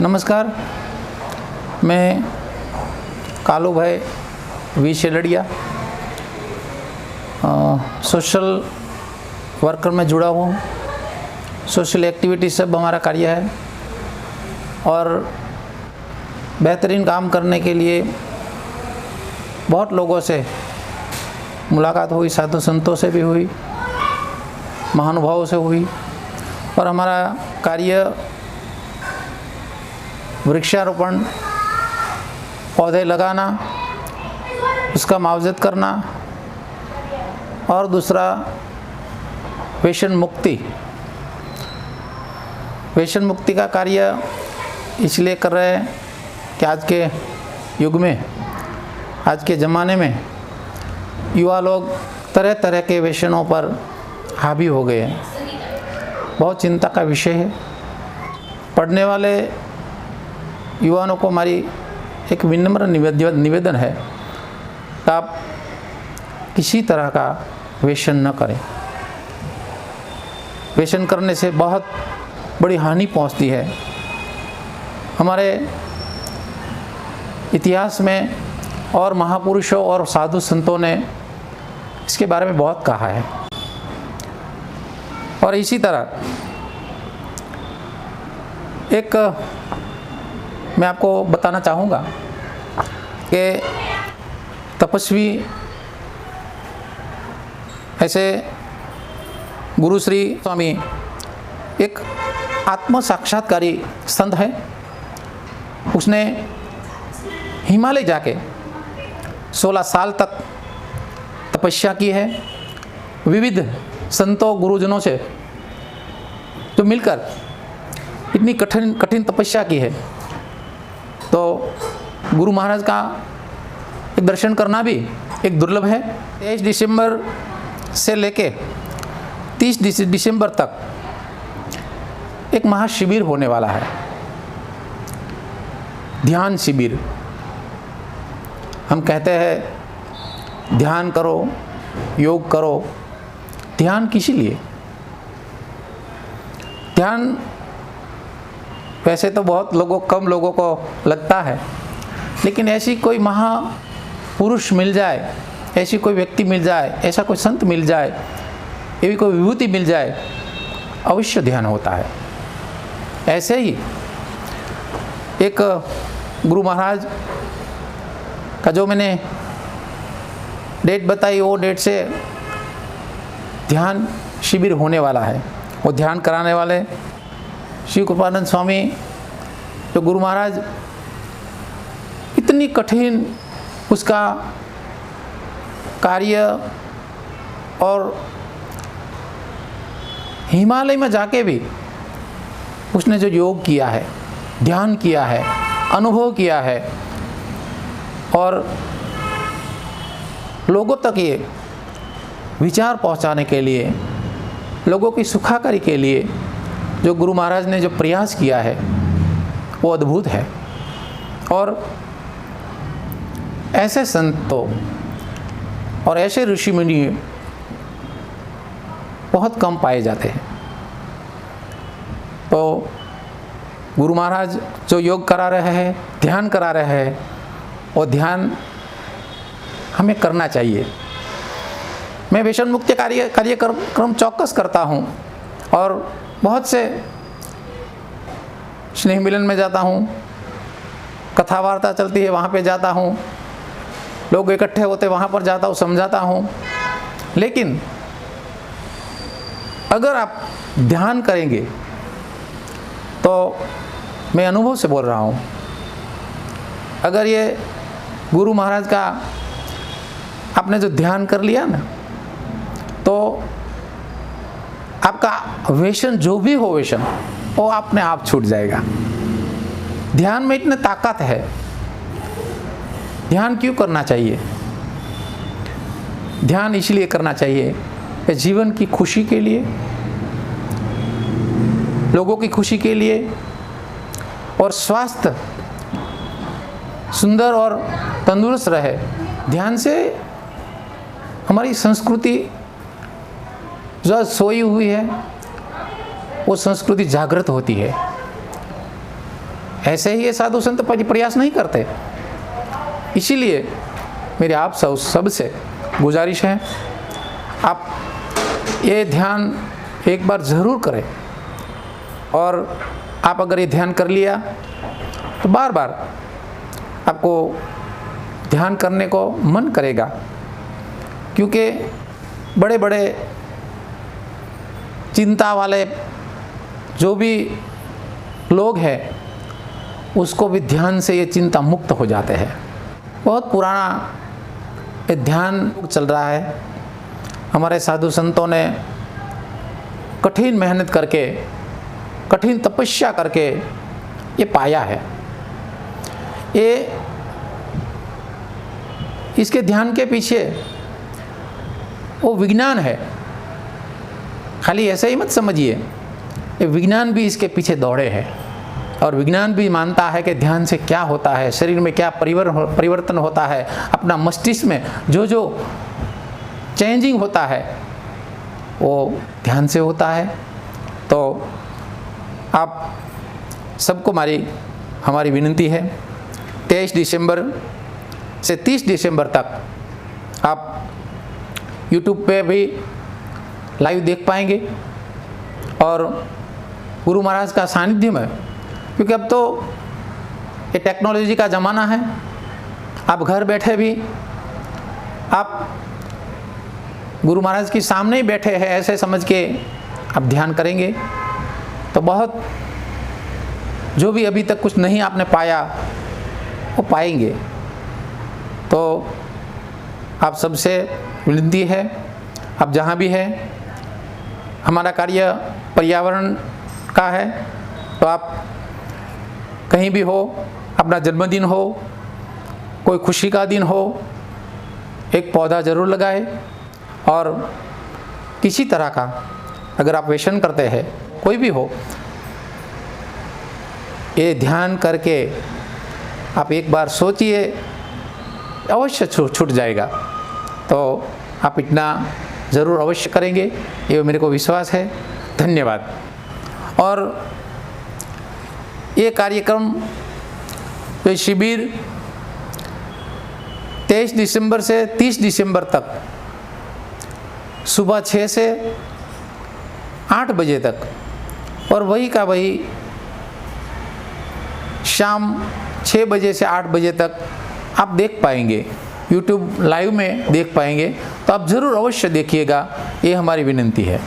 नमस्कार, मैं कालू भाई वी शेलड़िया सोशल वर्कर में जुड़ा हुआ हूँ। सोशल एक्टिविटी सब हमारा कार्य है और बेहतरीन काम करने के लिए बहुत लोगों से मुलाकात हुई, साधु संतों से भी हुई, महानुभावों से हुई। और हमारा कार्य वृक्षारोपण, पौधे लगाना, उसका मुआवजत करना और दूसरा व्यसन मुक्ति। व्यसन मुक्ति का कार्य इसलिए कर रहे हैं कि आज के युग में, आज के ज़माने में युवा लोग तरह तरह के व्यसनों पर हावी हो गए हैं। बहुत चिंता का विषय है। पढ़ने वाले युवाओं को हमारी एक विनम्र निवेदन है कि आप किसी तरह का व्यसन न करें। व्यसन करने से बहुत बड़ी हानि पहुंचती है। हमारे इतिहास में और महापुरुषों और साधु संतों ने इसके बारे में बहुत कहा है। और इसी तरह एक मैं आपको बताना चाहूँगा कि तपस्वी ऐसे गुरु श्री स्वामी एक आत्म साक्षात्कारी संत है। उसने हिमालय जाके 16 साल तक तपस्या की है। विविध संतों गुरुजनों से जो मिलकर इतनी कठिन तपस्या की है। तो गुरु महाराज का एक दर्शन करना भी एक दुर्लभ है। 23 दिसंबर से लेके 30 दिसंबर तक एक महाशिविर होने वाला है, ध्यान शिविर। हम कहते हैं ध्यान करो, योग करो। ध्यान किस लिए? ध्यान वैसे तो कम लोगों को लगता है, लेकिन ऐसी कोई महापुरुष मिल जाए, ऐसी कोई व्यक्ति मिल जाए, ऐसा कोई संत मिल जाए, ऐसी कोई विभूति मिल जाए, अवश्य ध्यान होता है। ऐसे ही एक गुरु महाराज का जो मैंने डेट बताई, वो डेट से ध्यान शिविर होने वाला है। वो ध्यान कराने वाले श्री कृपानंद स्वामी, जो गुरु महाराज इतनी कठिन उसका कार्य और हिमालय में जाके भी उसने जो योग किया है, ध्यान किया है, अनुभव किया है और लोगों तक ये विचार पहुंचाने के लिए, लोगों की सुखाकारी के लिए जो गुरु महाराज ने जो प्रयास किया है वो अद्भुत है। और ऐसे संतों और ऐसे ऋषि मुनि बहुत कम पाए जाते हैं। तो गुरु महाराज जो योग करा रहे हैं, ध्यान करा रहे हैं, वो ध्यान हमें करना चाहिए। मैं व्यसन मुक्ति कार्यक्रम चौकस करता हूँ और बहुत से स्नेह मिलन में जाता हूँ, कथा वार्ता चलती है वहाँ पे जाता हूँ, लोग इकट्ठे होते वहाँ पर जाता हूँ, समझाता हूँ। लेकिन अगर आप ध्यान करेंगे तो मैं अनुभव से बोल रहा हूँ, अगर ये गुरु महाराज का आपने जो ध्यान कर लिया ना, तो आपका व्यसन जो भी हो, व्यसन वो अपने आप छूट जाएगा। ध्यान में इतनी ताकत है। ध्यान क्यों करना चाहिए? ध्यान इसलिए करना चाहिए कि जीवन की खुशी के लिए, लोगों की खुशी के लिए और स्वास्थ्य सुंदर और तंदुरुस्त रहे। ध्यान से हमारी संस्कृति जो सोई हुई है वो संस्कृति जागृत होती है। ऐसे ही ये साधु संत प्रयास नहीं करते। इसीलिए मेरी आप सब से गुजारिश है, आप ये ध्यान एक बार ज़रूर करें। और आप अगर ये ध्यान कर लिया तो बार बार आपको ध्यान करने को मन करेगा, क्योंकि बड़े बड़े चिंता वाले जो भी लोग हैं उसको भी ध्यान से ये चिंता मुक्त हो जाते हैं। बहुत पुराना ये ध्यान चल रहा है। हमारे साधु संतों ने कठिन मेहनत करके, कठिन तपस्या करके ये पाया है। ये इसके ध्यान के पीछे वो विज्ञान है, खाली ऐसे ही मत समझिए। ये विज्ञान भी इसके पीछे दौड़े हैं और विज्ञान भी मानता है कि ध्यान से क्या होता है, शरीर में क्या परिवर्तन होता है, अपना मस्तिष्क में जो जो चेंजिंग होता है वो ध्यान से होता है। तो आप सबको हमारी विनती है, 23 दिसंबर से 30 दिसंबर तक आप YouTube पे भी लाइव देख पाएंगे और गुरु महाराज का सानिध्य में, क्योंकि अब तो ये टेक्नोलॉजी का ज़माना है। आप घर बैठे भी आप गुरु महाराज के सामने ही बैठे हैं ऐसे समझ के आप ध्यान करेंगे तो बहुत, जो भी अभी तक कुछ नहीं आपने पाया वो पाएंगे। तो आप सबसे विनती है, आप जहाँ भी हैं, हमारा कार्य पर्यावरण का है, तो आप कहीं भी हो, अपना जन्मदिन हो, कोई खुशी का दिन हो, एक पौधा ज़रूर लगाए। और किसी तरह का अगर आप व्यसन करते हैं, कोई भी हो, ये ध्यान करके आप एक बार सोचिए, अवश्य छूट जाएगा। तो आप इतना ज़रूर अवश्य करेंगे, ये मेरे को विश्वास है। धन्यवाद। और ये कार्यक्रम, ये शिविर 23 दिसंबर से 30 दिसंबर तक सुबह 6 से 8 बजे तक, और वही का वही शाम 6 बजे से 8 बजे तक आप देख पाएंगे, YouTube लाइव में देख पाएंगे। तो आप ज़रूर अवश्य देखिएगा, ये हमारी विनती है।